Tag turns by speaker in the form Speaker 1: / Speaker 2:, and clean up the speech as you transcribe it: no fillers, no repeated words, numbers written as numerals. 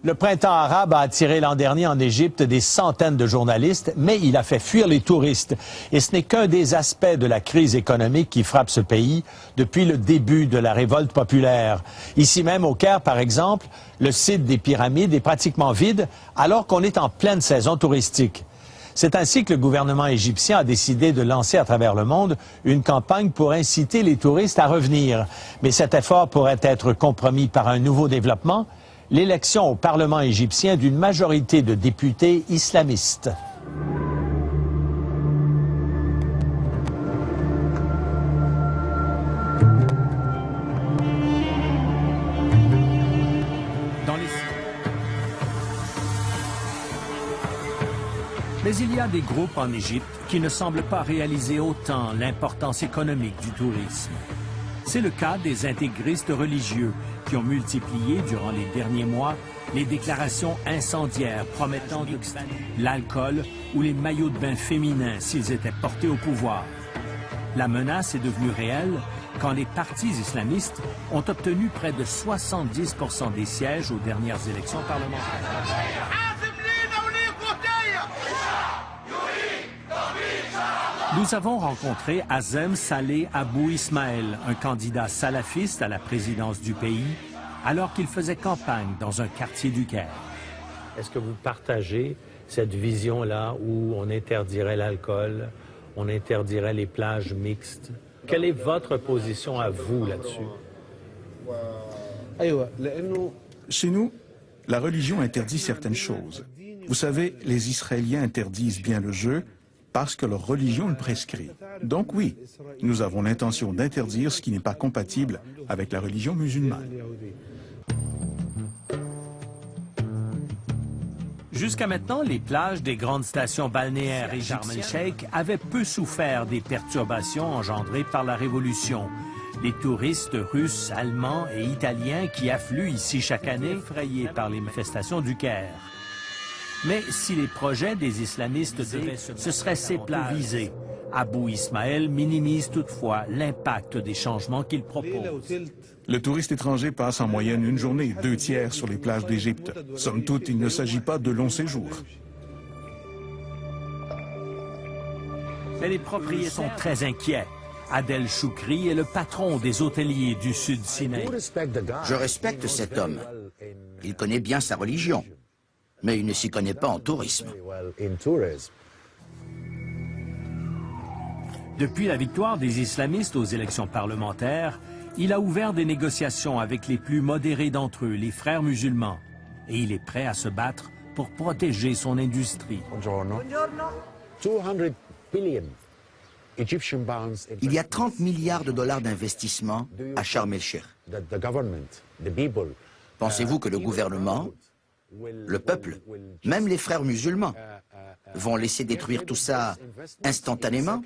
Speaker 1: Le printemps arabe a attiré l'an dernier en Égypte des centaines de journalistes, mais il a fait fuir les touristes. Et ce n'est qu'un des aspects de la crise économique qui frappe ce pays depuis le début de la révolte populaire. Ici même au Caire, par exemple, le site des pyramides est pratiquement vide alors qu'on est en pleine saison touristique. C'est ainsi que le gouvernement égyptien a décidé de lancer à travers le monde une campagne pour inciter les touristes à revenir. Mais cet effort pourrait être compromis par un nouveau développement, l'élection au Parlement égyptien d'une majorité de députés islamistes.
Speaker 2: Mais il y a des groupes en Égypte qui ne semblent pas réaliser autant l'importance économique du tourisme. C'est le cas des intégristes religieux qui ont multiplié durant les derniers mois les déclarations incendiaires promettant l'alcool ou les maillots de bain féminins s'ils étaient portés au pouvoir. La menace est devenue réelle quand les partis islamistes ont obtenu près de 70% des sièges aux dernières élections parlementaires. Nous avons rencontré Azem Saleh Abou Ismaël, un candidat salafiste à la présidence du pays, alors qu'il faisait campagne dans un quartier du Caire.
Speaker 3: Est-ce que vous partagez cette vision-là où on interdirait l'alcool, on interdirait les plages mixtes? Quelle est votre position à vous là-dessus?
Speaker 4: Chez nous, la religion interdit certaines choses. Vous savez, les Israéliens interdisent bien le jeu, parce que leur religion le prescrit. Donc oui, nous avons l'intention d'interdire ce qui n'est pas compatible avec la religion musulmane.
Speaker 2: Jusqu'à maintenant, les plages des grandes stations balnéaires et Sharm el-Sheikh avaient peu souffert des perturbations engendrées par la Révolution. Les touristes russes, allemands et italiens qui affluent ici chaque année, effrayés par les manifestations du Caire. Mais si les projets des islamistes ce seraient ces plages visées. Abou Ismaël minimise toutefois l'impact des changements qu'il propose.
Speaker 4: Le touriste étranger passe en moyenne une journée, 2 tiers sur les plages d'Égypte. Somme toute, il ne s'agit pas de longs séjours.
Speaker 2: Mais les propriétaires sont très inquiets. Adel Choukri est le patron des hôteliers du Sud Sinaï.
Speaker 5: Je respecte cet homme. Il connaît bien sa religion. Mais il ne s'y connaît pas en tourisme.
Speaker 2: Depuis la victoire des islamistes aux élections parlementaires, il a ouvert des négociations avec les plus modérés d'entre eux, les frères musulmans. Et il est prêt à se battre pour protéger son industrie.
Speaker 5: Il y a 30 milliards de dollars d'investissement à Sharm el-Sheikh. Pensez-vous que le gouvernement, le peuple, même les frères musulmans, vont laisser détruire tout ça instantanément?